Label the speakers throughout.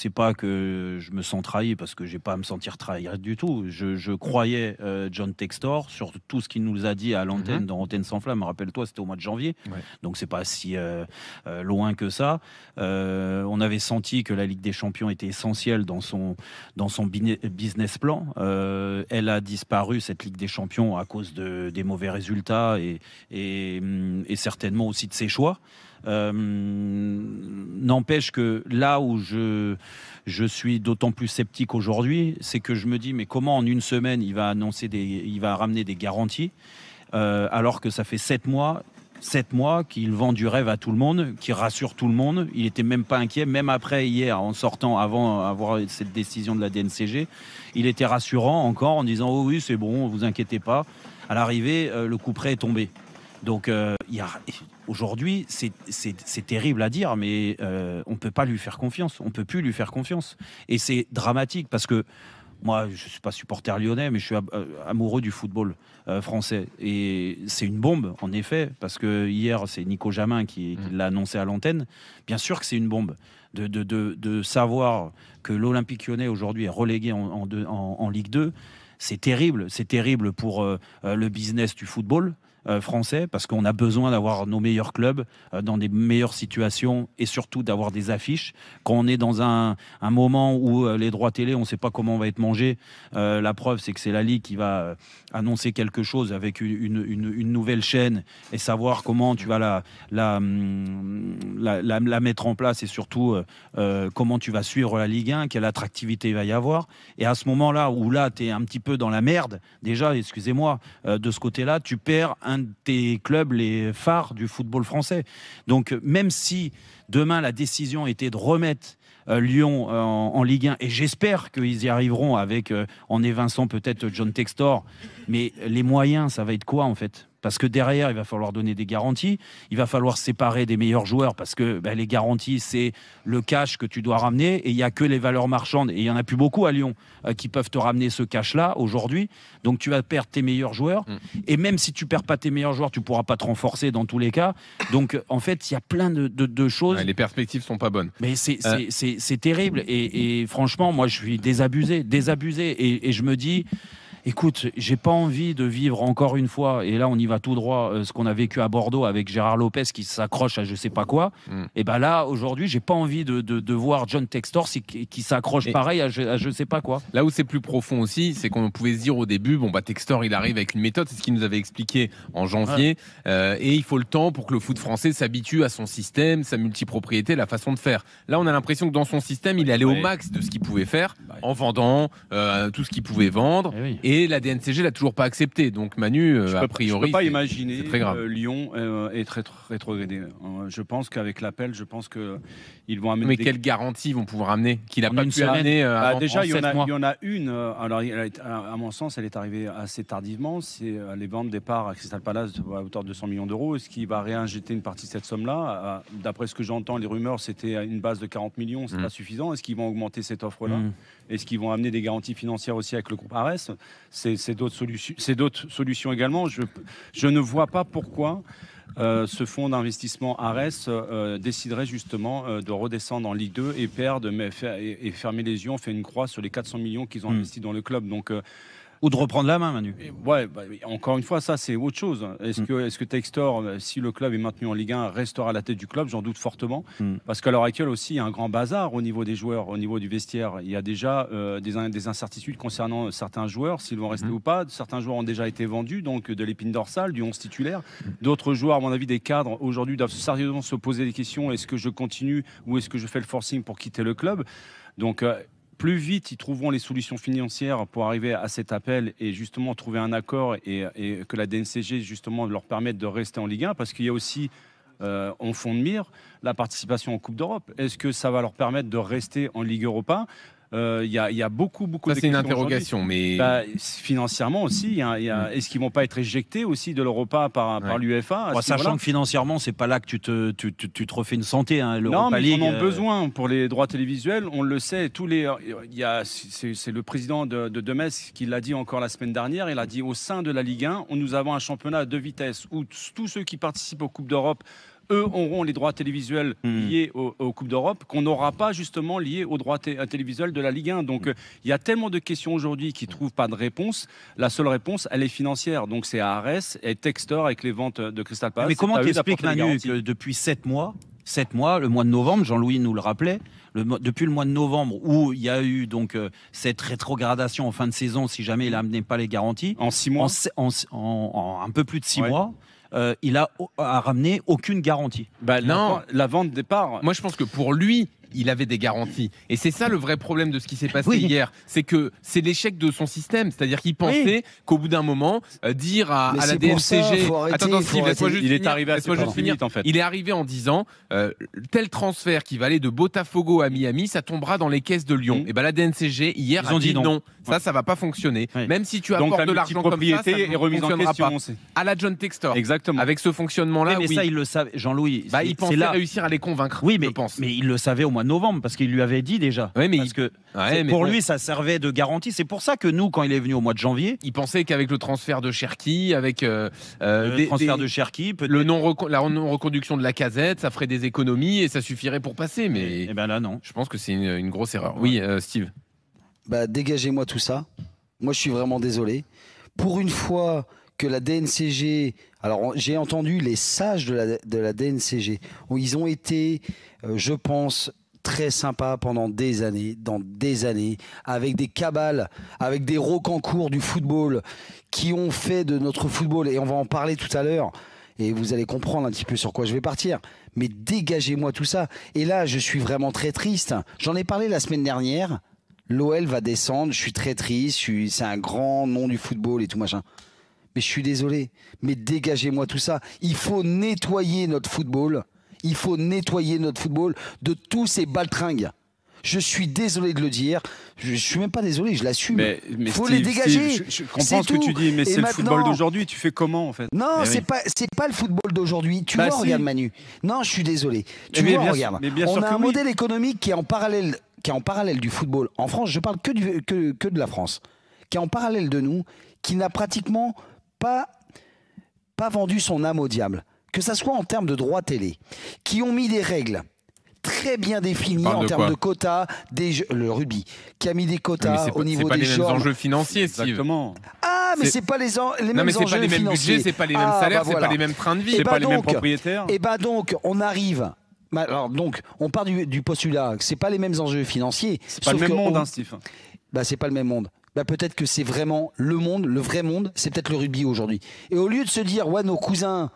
Speaker 1: c'est pas que je me sens trahi parce que j'ai pas à me sentir trahi du tout. Je croyais John Textor sur tout ce qu'il nous a dit à l'antenne dans Antenne sans flamme. Rappelle-toi, c'était au mois de janvier, donc c'est pas si loin que ça. On avait senti que la Ligue des Champions était essentielle dans son business plan. Elle a disparu, cette Ligue des Champions, à cause des mauvais résultats et certainement aussi de ses choix. N'empêche que là où je suis d'autant plus sceptique aujourd'hui, c'est que je me dis mais comment en une semaine il va ramener des garanties alors que ça fait 7 mois qu'il vend du rêve à tout le monde, qu'il rassure tout le monde. Il était même pas inquiet, même après hier en sortant, avant avoir cette décision de la DNCG, il était rassurant encore en disant oh oui c'est bon, vous inquiétez pas. À l'arrivée, le coup près est tombé. Donc aujourd'hui, c'est terrible à dire, mais on ne peut pas lui faire confiance. On ne peut plus lui faire confiance. Et c'est dramatique parce que moi, je ne suis pas supporter lyonnais, mais je suis amoureux du football français. Et c'est une bombe, en effet, parce que hier, c'est Nico Jamin qui l'a annoncé à l'antenne. Bien sûr que c'est une bombe. De savoir que l'Olympique Lyonnais, aujourd'hui, est relégué en Ligue 2, c'est terrible. C'est terrible pour le business du football français, parce qu'on a besoin d'avoir nos meilleurs clubs dans des meilleures situations et surtout d'avoir des affiches. Quand on est dans un moment où les droits télé, on ne sait pas comment on va être mangé, la preuve c'est que c'est la Ligue qui va annoncer quelque chose avec une nouvelle chaîne et savoir comment tu vas la mettre en place et surtout comment tu vas suivre la Ligue 1, quelle attractivité il va y avoir. Et à ce moment-là, où là tu es un petit peu dans la merde, déjà, excusez-moi, de ce côté-là, tu perds un de tes clubs, les phares du football français. Donc, même si demain la décision était de remettre Lyon en Ligue 1, et j'espère qu'ils y arriveront avec, en évinçant peut-être John Textor, mais les moyens, ça va être quoi en fait ? Parce que derrière, il va falloir donner des garanties, il va falloir séparer des meilleurs joueurs parce que les garanties, c'est le cash que tu dois ramener et il n'y a que les valeurs marchandes, et il n'y en a plus beaucoup à Lyon qui peuvent te ramener ce cash-là aujourd'hui. Donc tu vas perdre tes meilleurs joueurs et même si tu ne perds pas tes meilleurs joueurs, tu ne pourras pas te renforcer dans tous les cas. Donc en fait, il y a plein de choses.
Speaker 2: Ouais, les perspectives ne sont pas bonnes.
Speaker 1: Mais c'est terrible et franchement, moi je suis désabusé et je me dis... Écoute, j'ai pas envie de vivre encore une fois, et là on y va tout droit, ce qu'on a vécu à Bordeaux avec Gérard Lopez qui s'accroche à je sais pas quoi. Et ben là, aujourd'hui, j'ai pas envie de voir John Textor qui s'accroche pareil à je sais pas quoi.
Speaker 2: Là où c'est plus profond aussi, c'est qu'on pouvait se dire au début, bon bah Textor il arrive avec une méthode, c'est ce qu'il nous avait expliqué en janvier, et il faut le temps pour que le foot français s'habitue à son système, sa multipropriété, la façon de faire. Là on a l'impression que dans son système, il est allé au max de ce qu'il pouvait faire, en vendant tout ce qu'il pouvait vendre. Et la DNCG l'a toujours pas accepté. Donc Manu, a priori,
Speaker 3: je peux pas imaginer
Speaker 2: très grave.
Speaker 3: Lyon être rétrogradé. Je pense qu'avec l'appel, ils vont amener.
Speaker 2: Mais quelles garanties ils vont pouvoir amener qu'il n'a pas pu amener
Speaker 3: déjà, il
Speaker 2: mois.
Speaker 3: y en a une. Alors, à mon sens, elle est arrivée assez tardivement. C'est les ventes de départ à Crystal Palace à hauteur de 200 millions d'euros. Est-ce qu'il va réinjecter une partie de cette somme-là ? D'après ce que j'entends, les rumeurs, c'était une base de 40 millions. C'est pas suffisant. Est-ce qu'ils vont augmenter cette offre-là ? Est-ce qu'ils vont amener des garanties financières aussi avec le groupe Ares ? C'est d'autres solutions également. Je ne vois pas pourquoi ce fonds d'investissement Ares déciderait justement de redescendre en Ligue 2 et perdre, et fermer les yeux, on fait une croix sur les 400 millions qu'ils ont investis dans le club. Donc
Speaker 1: ou de reprendre la main, Manu.
Speaker 3: Encore une fois, ça c'est autre chose. Est-ce que Textor, si le club est maintenu en Ligue 1, restera à la tête du club ? J'en doute fortement. Parce qu'à l'heure actuelle aussi, il y a un grand bazar au niveau des joueurs, au niveau du vestiaire. Il y a déjà des incertitudes concernant certains joueurs, s'ils vont rester ou pas. Certains joueurs ont déjà été vendus, donc de l'épine dorsale, du 11 titulaire. D'autres joueurs, à mon avis, des cadres, aujourd'hui, doivent sérieusement se poser des questions. Est-ce que je continue ou est-ce que je fais le forcing pour quitter le club ? Donc... plus vite ils trouveront les solutions financières pour arriver à cet appel et justement trouver un accord et que la DNCG justement leur permette de rester en Ligue 1, parce qu'il y a aussi en fond de mire la participation en Coupe d'Europe. Est-ce que ça va leur permettre de rester en Ligue Europa ? Il y a beaucoup
Speaker 2: ça, c'est une interrogation, mais
Speaker 3: financièrement aussi, est-ce qu'ils vont pas être éjectés aussi de l'Europa par l'UEFA,
Speaker 1: sachant que financièrement, c'est pas là que tu te refais une santé.
Speaker 3: Non, mais ils en ont besoin pour les droits télévisuels. On le sait. C'est le président de Metz qui l'a dit encore la semaine dernière. Il a dit au sein de la Ligue 1, nous avons un championnat à deux vitesses où tous ceux qui participent aux Coupes d'Europe, eux auront les droits télévisuels liés aux Coupes d'Europe qu'on n'aura pas justement liés aux droits télévisuels de la Ligue 1. Donc il y a tellement de questions aujourd'hui qui ne trouvent pas de réponse. La seule réponse, elle est financière. Donc c'est à Arès et Textor avec les ventes de Crystal Palace.
Speaker 1: Mais comment t'expliques, Manu, que depuis 7 mois, le mois de novembre, Jean-Louis nous le rappelait, depuis le mois de novembre où il y a eu donc cette rétrogradation en fin de saison si jamais il n'amenait pas les garanties,
Speaker 3: en 6 mois,
Speaker 1: en un peu plus de 6 mois, il a ramené aucune garantie.
Speaker 2: Non,
Speaker 3: la vente départ.
Speaker 2: Moi, je pense que pour lui, il avait des garanties. Et c'est ça le vrai problème de ce qui s'est passé hier. C'est que c'est l'échec de son système. C'est-à-dire qu'il pensait qu'au bout d'un moment, dire à la DNCG...
Speaker 4: Attends,
Speaker 2: Steve, laisse-moi juste
Speaker 3: il est arrivé à ce finir, en fait.
Speaker 2: Il est arrivé en disant tel transfert qui va aller de Botafogo à Miami, ça tombera dans les caisses de Lyon. Et ben la DNCG, hier, a dit non. Ça va pas fonctionner. Même si tu apportes de l'argent comme ça, ça ne fonctionnera pas. À la John Textor.
Speaker 3: Exactement.
Speaker 2: Avec ce fonctionnement-là,
Speaker 1: mais ça, il le savait. Jean-Louis,
Speaker 2: il pensait réussir à les convaincre.
Speaker 1: Oui, mais il le savait au mois de novembre parce qu'il lui avait dit déjà.
Speaker 2: Oui, mais
Speaker 1: parce que pour lui, ça servait de garantie. C'est pour ça que nous, quand il est venu au mois de janvier,
Speaker 2: il pensait qu'avec le transfert de Cherki, avec
Speaker 1: le transfert de Cherki,
Speaker 2: la non-reconduction de la Casette, ça ferait des économies et ça suffirait pour passer. Mais
Speaker 1: ben là, non.
Speaker 2: Je pense que c'est une grosse erreur. Oui, Steve.
Speaker 4: Dégagez-moi tout ça. Moi, je suis vraiment désolé. Pour une fois que la DNCG... Alors, j'ai entendu les sages de la DNCG. Ils ont été, je pense, très sympas pendant des années, avec des cabales, avec des rocancours du football qui ont fait de notre football, et on va en parler tout à l'heure, et vous allez comprendre un petit peu sur quoi je vais partir. Mais dégagez-moi tout ça. Et là, je suis vraiment très triste. J'en ai parlé la semaine dernière. L'OL va descendre, je suis très triste, c'est un grand nom du football et tout machin. Mais je suis désolé, mais dégagez-moi tout ça. Il faut nettoyer notre football. Il faut nettoyer notre football de tous ces baltringues. Je suis désolé de le dire. Je suis même pas désolé, je l'assume. Il faut les dégager.
Speaker 3: Steve, je comprends ce que tu dis, mais c'est le football d'aujourd'hui. Tu fais comment en fait?
Speaker 4: Non, c'est pas le football d'aujourd'hui. Tu vois, regarde Manu. Non, je suis désolé. Tu vois, regarde. On a un modèle économique qui est en parallèle. Du football en France, je parle que de la France, qui est en parallèle de nous, qui n'a pratiquement pas vendu son âme au diable, que ça soit en termes de droits télé, qui ont mis des règles très bien définies en termes de quotas, le rugby, qui a mis des quotas au niveau des
Speaker 2: C'est pas les mêmes enjeux financiers, Steve.
Speaker 4: Exactement. Ah, mais c'est pas les mêmes enjeux financiers.
Speaker 2: Mais c'est pas les mêmes budgets, c'est pas les mêmes salaires, c'est pas les mêmes trains de vie,
Speaker 3: c'est pas les mêmes propriétaires.
Speaker 4: Et donc, on arrive... Alors donc, on part du postulat que c'est pas les mêmes enjeux financiers.
Speaker 3: C'est pas le même monde, Steve.
Speaker 4: C'est pas le même monde. Peut-être que c'est vraiment le monde, le vrai monde, c'est peut-être le rugby aujourd'hui. Et au lieu de se dire, ouais, nos cousins,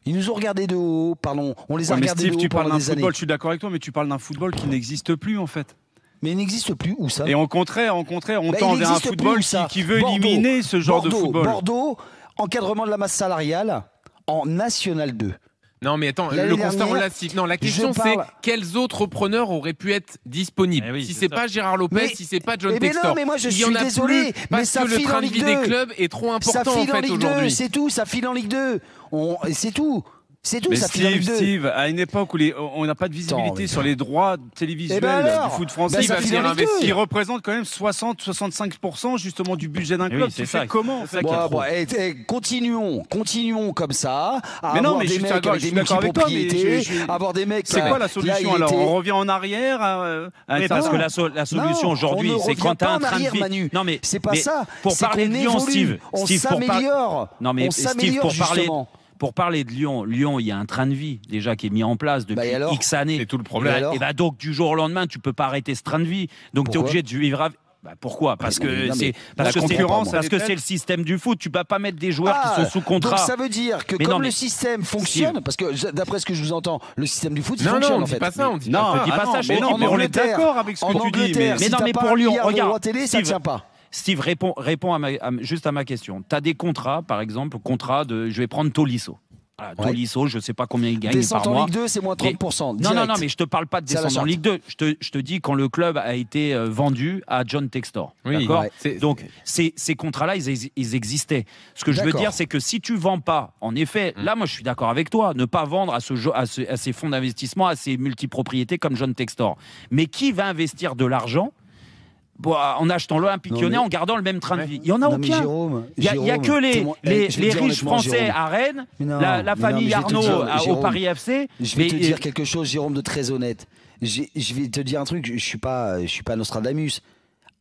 Speaker 4: ils nous ont regardés de haut, pardon, on les a regardés de haut pendant des années.
Speaker 3: Je suis d'accord avec toi, mais tu parles d'un football qui n'existe plus en fait.
Speaker 4: Mais il n'existe plus, où ça?
Speaker 3: Et au contraire, on tend vers un football qui veut éliminer ce genre de football.
Speaker 4: Bordeaux, encadrement de la masse salariale en National 2.
Speaker 2: Non mais attends, le constat on l'a cité. Non, la question c'est quels autres repreneurs auraient pu être disponibles si c'est pas Gérard Lopez, si c'est pas John Textor.
Speaker 4: Mais moi je suis désolé, mais ça file en Ligue 2.
Speaker 2: Des clubs est trop important en fait aujourd'hui.
Speaker 4: C'est tout, ça file en Ligue 2. C'est tout. C'est tout,
Speaker 3: mais
Speaker 4: ça file en Ligue 2.
Speaker 3: Steve, à une époque où on n'a pas de visibilité sur les droits télévisuels du foot français, qui représente quand même 60-65% justement du budget d'un club. Tu fais comment
Speaker 4: Continuons comme ça.
Speaker 3: Mais non, mais je suis d'accord avec toi.
Speaker 4: Avoir des mecs.
Speaker 3: C'est quoi la solution alors? On revient en arrière
Speaker 1: parce que la solution aujourd'hui, c'est quand tu as un train de vie.
Speaker 4: Non, mais c'est pas ça.
Speaker 1: Pour parler de Lyon, Steve,
Speaker 4: on s'améliore.
Speaker 1: Non, mais Steve, pour parler de Lyon, il y a un train de vie déjà qui est mis en place depuis X années.
Speaker 2: C'est tout le problème.
Speaker 1: Et donc du jour au lendemain, tu peux pas arrêter ce train de vie. Donc tu es obligé de vivre. Pourquoi? Parce que c'est le système du foot. Tu peux pas mettre des joueurs qui sont sous contrat.
Speaker 4: Donc ça veut dire que le système fonctionne, parce que d'après ce que je vous entends, le système du foot fonctionne.
Speaker 2: Non, on dit pas ça. On dit
Speaker 3: pas ça. Mais on est d'accord avec ce que tu dis.
Speaker 4: Mais non, mais pour Lyon, regarde, ça tient pas.
Speaker 1: Steve, réponds juste à ma question. Tu as des contrats, par exemple, je vais prendre Tolisso. Tolisso, je ne sais pas combien il gagne par mois.
Speaker 4: En Ligue 2, c'est moins 30%.
Speaker 1: Non, mais je te parle pas de descendre en Ligue 2. Je te dis quand le club a été vendu à John Textor. D'accord. Donc ces contrats-là, ils existaient. Ce que je veux dire, c'est que si tu vends pas, en effet, là, moi, je suis d'accord avec toi, ne pas vendre à ces fonds d'investissement, à ces multipropriétés comme John Textor. Mais qui va investir de l'argent en achetant l'Olympique Lyonnais, en gardant le même train de vie. Il n'y en a aucun. Il n'y a que les riches Français à Rennes, la famille Arnaud au Paris FC.
Speaker 4: Je vais te dire quelque chose, Jérôme, de très honnête. Je vais te dire un truc, je ne suis pas Nostradamus.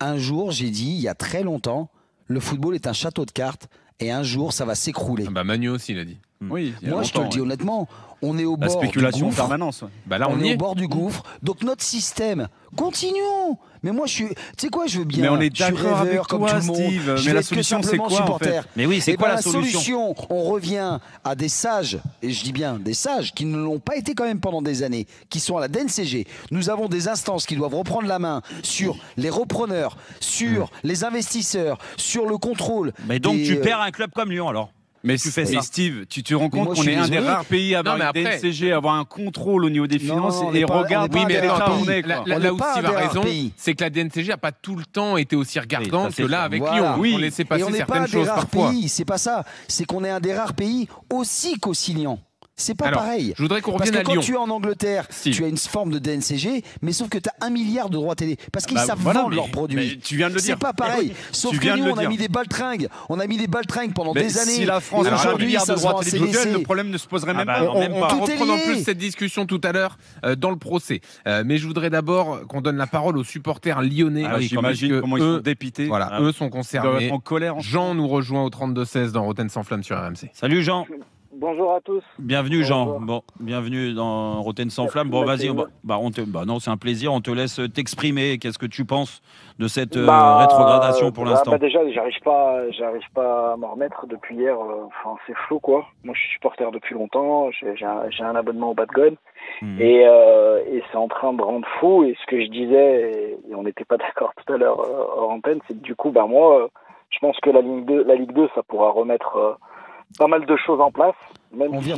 Speaker 4: Un jour, j'ai dit, il y a très longtemps, le football est un château de cartes et un jour, ça va s'écrouler.
Speaker 2: Manu aussi, il a dit.
Speaker 3: Oui,
Speaker 4: moi, je te le dis honnêtement, on est au bord du
Speaker 3: spéculation en
Speaker 4: gouffre.
Speaker 3: permanence.
Speaker 2: Là,
Speaker 4: on est au bord du gouffre. Donc notre système, continuons. Mais moi, tu sais quoi, je veux bien.
Speaker 3: Mais on est
Speaker 4: je suis
Speaker 3: d'accord avec
Speaker 4: rêveur
Speaker 3: toi,
Speaker 4: comme tout le monde.
Speaker 3: Steve.
Speaker 4: Je
Speaker 3: Mais
Speaker 4: vais
Speaker 3: la
Speaker 4: être que
Speaker 3: solution, c'est
Speaker 4: simplement
Speaker 3: quoi, en
Speaker 4: supporter.
Speaker 3: fait
Speaker 1: Mais oui, c'est quoi la
Speaker 4: solution? On revient à des sages, et je dis bien des sages, qui ne l'ont pas été quand même pendant des années, qui sont à la DNCG. Nous avons des instances qui doivent reprendre la main sur les repreneurs, sur les investisseurs, sur le contrôle.
Speaker 1: Mais donc tu perds un club comme Lyon alors.
Speaker 3: Mais Steve, tu te rends compte qu'on est un des rares pays à avoir une DNCG, à avoir un contrôle au niveau des finances et regarde
Speaker 2: oui, mais
Speaker 3: l'état où on est.
Speaker 2: Là où Steve a raison, c'est que la DNCG n'a pas tout le temps été aussi regardante que là avec Lyon.
Speaker 4: Oui,
Speaker 2: on laissait passer
Speaker 4: et on n'est
Speaker 2: certaines
Speaker 4: pas
Speaker 2: choses
Speaker 4: des rares
Speaker 2: parfois.
Speaker 4: pays, c'est pas ça. C'est qu'on est un des rares pays aussi qu'oscillant. C'est pas pareil.
Speaker 2: Je voudrais qu'on revienne
Speaker 4: Parce que
Speaker 2: à Lyon.
Speaker 4: quand tu es en Angleterre, tu as une forme de DNCG, mais sauf que tu as 1 milliard de droits télé. Parce qu'ils savent vendre leurs produits.
Speaker 3: Tu viens de le dire.
Speaker 4: C'est pas pareil. Sauf que nous, on a mis des baltringues. On a mis des baltringues pendant des années.
Speaker 3: Si la France a 1 milliard de droits télévisuels, le problème ne se poserait même pas.
Speaker 2: On va reprendre en plus cette discussion tout à l'heure dans le procès. Mais je voudrais d'abord qu'on donne la parole aux supporters lyonnais.
Speaker 3: J'imagine comment ils sont dépités.
Speaker 2: Voilà, eux sont concernés.
Speaker 3: En colère.
Speaker 2: Jean nous rejoint au 32-16 dans Rotten sans flamme sur RMC.
Speaker 1: Salut Jean.
Speaker 5: Bonjour à tous.
Speaker 1: Bienvenue Jean. Bon, bienvenue dans Rotten sans flamme. Bon, vas-y. Non, c'est un plaisir. On te laisse t'exprimer. Qu'est-ce que tu penses de cette rétrogradation pour l'instant?
Speaker 5: Déjà, j'arrive pas à m'en remettre depuis hier. Enfin, c'est flou quoi. Moi, je suis supporter depuis longtemps. J'ai un abonnement au Bad Gun et c'est en train de rendre fou. Et ce que je disais, et on n'était pas d'accord tout à l'heure hors antenne, c'est que du coup, moi, je pense que la Ligue 2, ça pourra remettre pas mal de choses en place, même si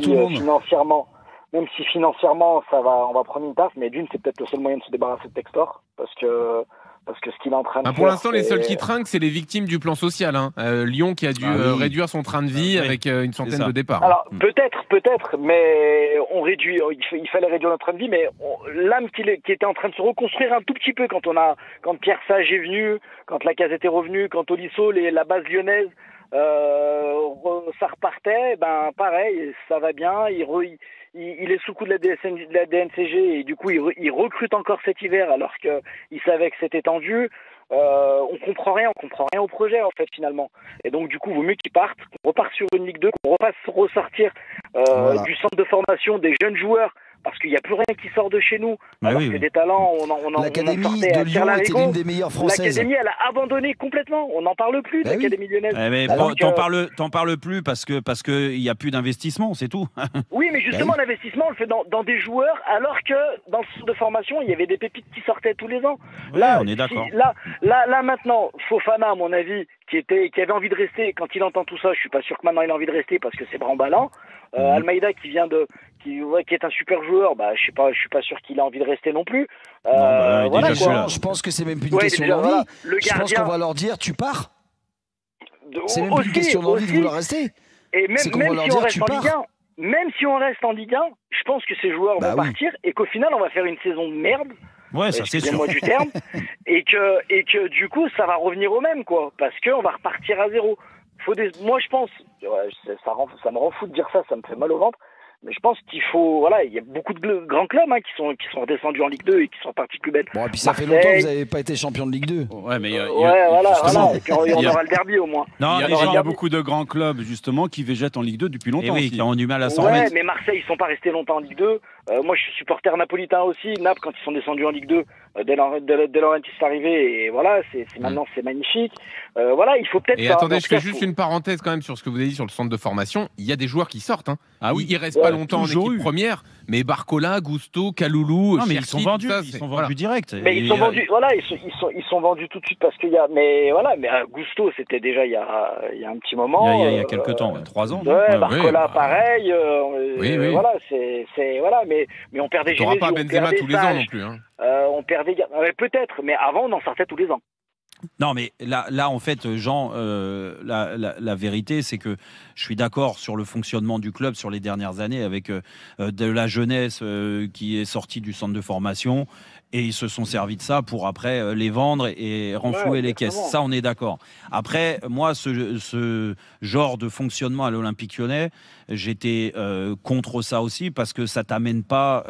Speaker 5: financièrement, on va prendre une taffe, mais d'une, c'est peut-être le seul moyen de se débarrasser de Textor, parce que ce qu'il est en train de faire.
Speaker 2: Pour l'instant, les seuls qui trinquent, c'est les victimes du plan social. Lyon qui a dû réduire son train de vie avec une centaine de départs.
Speaker 5: Alors peut-être, mais on réduit. Il fallait réduire notre train de vie, mais l'âme qui était en train de se reconstruire un tout petit peu quand Pierre Sage est venu, quand Lacazette est revenu, quand Tolisso, la base lyonnaise. Ça repartait, pareil, ça va bien. Il est sous le coup de la DNCG et du coup il recrute encore cet hiver alors qu'il savait que c'était tendu. On comprend rien au projet en fait finalement. Et donc du coup, vaut mieux qu'il parte, qu'on reparte sur une Ligue 2, qu'on repasse ressortir du centre de formation des jeunes joueurs. Parce qu'il n'y a plus rien qui sort de chez nous. Alors que des talents, on en
Speaker 4: l'Académie
Speaker 5: sortait
Speaker 4: de
Speaker 5: à
Speaker 4: Lyon était l'une des meilleures françaises.
Speaker 5: L'Académie, elle a abandonné complètement. On n'en parle plus de l'Académie lyonnaise.
Speaker 1: Mais t'en parles plus parce que il n'y a plus d'investissement, c'est tout.
Speaker 5: Oui, mais justement, l'investissement, on le fait dans des joueurs, alors que dans le centre de formation, il y avait des pépites qui sortaient tous les ans.
Speaker 1: Oui,
Speaker 5: là,
Speaker 1: on est d'accord.
Speaker 5: Là, maintenant, Fofana, à mon avis, qui avait envie de rester, quand il entend tout ça, je suis pas sûr que maintenant il a envie de rester parce que c'est bramballant. Almeida qui est un super joueur, je suis pas sûr qu'il a envie de rester non plus.
Speaker 4: Je pense que c'est même plus une question d'envie. Je pense qu'on va leur dire tu pars. C'est même plus une question d'envie de vouloir rester.
Speaker 5: Et même si on reste en Ligue 1, même si on reste en Ligue 1, je pense que ces joueurs vont partir et qu'au final on va faire une saison de merde.
Speaker 1: Ouais, ça c'est sûr.
Speaker 5: Excusez-moi du terme. et que du coup ça va revenir au même quoi, parce qu'on va repartir à zéro. Moi je pense, ça me rend fou de dire ça, ça me fait mal au ventre. Mais je pense qu'il faut, il y a beaucoup de grands clubs qui sont redescendus en Ligue 2 et qui sont partis plus belles.
Speaker 4: Bon, et puis ça fait longtemps que vous n'avez pas été champion de Ligue 2.
Speaker 3: Ouais, mais
Speaker 5: et puis on aura le derby au moins.
Speaker 3: Non, il y a beaucoup de grands clubs justement qui végètent en Ligue 2 depuis longtemps.
Speaker 1: Qui ont du mal à s'en remettre.
Speaker 5: Ouais, mais Marseille, ils sont pas restés longtemps en Ligue 2. Moi, je suis supporter napolitain aussi. Naples, quand ils sont descendus en Ligue 2, De Laurentiis est arrivé et voilà, maintenant c'est magnifique. Il faut peut-être.
Speaker 2: Et attendez, je fais juste une parenthèse quand même sur ce que vous avez dit sur le centre de formation. Il y a des joueurs qui sortent. Ah oui, ils restent pas longtemps en équipe première, mais Barcola, Gusto, Kaloulou,
Speaker 1: mais ils sont vendus, direct.
Speaker 5: Mais ils sont vendus. Ils sont vendus tout de suite parce qu'il y a. Mais Gusto, c'était déjà il y a un petit moment.
Speaker 1: Il y a quelques temps, 3 ans.
Speaker 5: Barcola, pareil.
Speaker 2: Oui.
Speaker 5: Voilà, mais on perdait.
Speaker 2: T'auras pas Benzema tous les ans non plus.
Speaker 5: On perdait. Peut-être, mais avant on en sortait tous les ans.
Speaker 1: Non, mais là, en fait, Jean, la vérité, c'est que je suis d'accord sur le fonctionnement du club sur les dernières années avec de la jeunesse qui est sortie du centre de formation Et ils se sont servis de ça pour après les vendre et renflouer les caisses. Ça, on est d'accord. Après, moi, ce genre de fonctionnement à l'Olympique Lyonnais, j'étais contre ça aussi parce que ça t'amène pas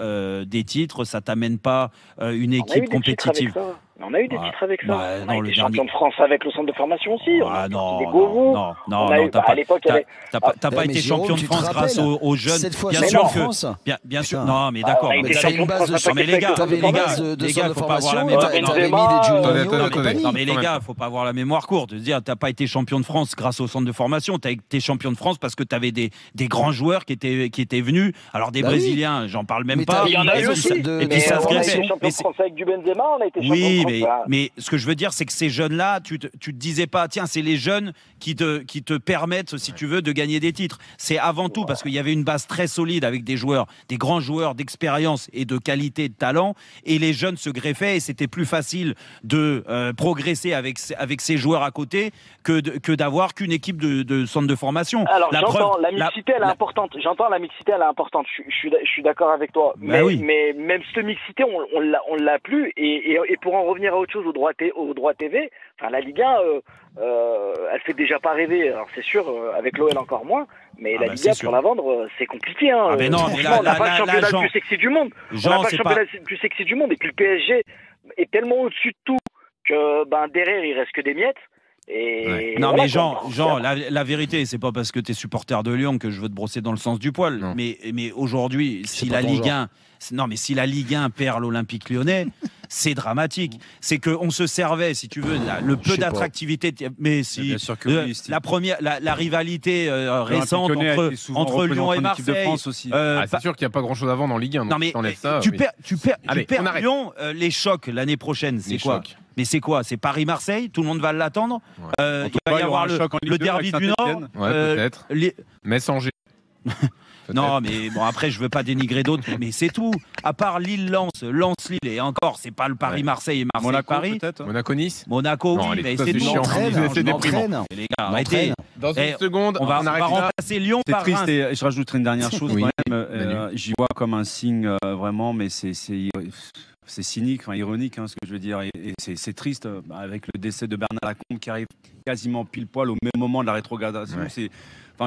Speaker 1: des titres, ça t'amène pas une équipe compétitive.
Speaker 5: On a eu des titres avec ça. On a
Speaker 1: non,
Speaker 5: été champion de France avec le centre de formation aussi.
Speaker 1: Non, t'as pas été champion de France grâce aux jeunes.
Speaker 4: Bien sûr que.
Speaker 1: Bien sûr. Non, mais d'accord.
Speaker 4: Mais les gars,
Speaker 1: faut pas avoir la mémoire. Non, mais les gars, faut pas avoir la mémoire courte. Dire, t'as pas été champion de France grâce au centre de formation. T'as été champion de France parce que t'avais des grands joueurs qui étaient venus. Alors des Brésiliens, j'en parle même pas.
Speaker 5: Il y en a eu aussi.
Speaker 1: Et puis ça se greffait.
Speaker 5: Champion de France avec du Benzema, on a été champion de France.
Speaker 1: Mais ce que je veux dire, c'est que ces jeunes-là, tu te disais pas, tiens, c'est les jeunes qui te permettent, si tu veux, de gagner des titres. C'est avant tout parce qu'il y avait une base très solide avec des joueurs, des grands joueurs d'expérience et de qualité, de talent, et les jeunes se greffaient et c'était plus facile de progresser avec ces joueurs à côté que d'avoir qu'une équipe de centre de formation.
Speaker 5: Alors j'entends, la mixité elle est importante. J'entends la mixité elle est importante. Je suis d'accord avec toi. Mais même cette mixité on l'a plus et pour en revenir à autre chose au droit TV, enfin la Ligue 1 elle fait déjà pas rêver. Alors c'est sûr avec l'OL encore moins, mais la Ligue 1 pour la vendre c'est compliqué.
Speaker 1: Mais non, mais
Speaker 5: on n'a pas le championnat le plus sexy du monde. On n'a pas le championnat le plus sexy du monde et puis le PSG est tellement au-dessus de tout que derrière il reste que des miettes.
Speaker 1: Non mais Jean, la vérité, c'est pas parce que tu es supporter de Lyon que je veux te brosser dans le sens du poil. Mais aujourd'hui, si la Ligue 1 perd l'Olympique Lyonnais, c'est dramatique. C'est qu'on se servait, si tu veux, le peu d'attractivité. Mais si la rivalité récente entre Lyon et Marseille.
Speaker 2: C'est sûr qu'il n'y a pas grand-chose à vendre en Ligue 1.
Speaker 1: Non mais tu perds Lyon, les chocs l'année prochaine, c'est quoi? Mais c'est quoi? C'est Paris-Marseille? Tout le monde va l'attendre. Il va y avoir le derby du Nord.
Speaker 2: Peut-être. Metz-Angers.
Speaker 1: Non, mais bon, après, je veux pas dénigrer d'autres, mais c'est tout. À part Lille-Lens, Lens-Lille, et encore, c'est pas le Paris-Marseille et Marseille-Paris.
Speaker 2: Monaco-Nice.
Speaker 1: Monaco, oui, mais c'est tout.
Speaker 2: C'est déprimant.
Speaker 1: Les gars, arrêtez.
Speaker 2: Dans une seconde,
Speaker 1: on va remplacer Lyon par Reims.
Speaker 3: C'est triste, et je rajouterai une dernière chose. J'y vois comme un signe vraiment, mais c'est cynique, ironique, ce que je veux dire, et c'est triste avec le décès de Bernard Lacombe qui arrive quasiment pile poil au même moment de la rétrogradation.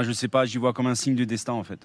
Speaker 3: Je sais pas, j'y vois comme un signe du destin en fait.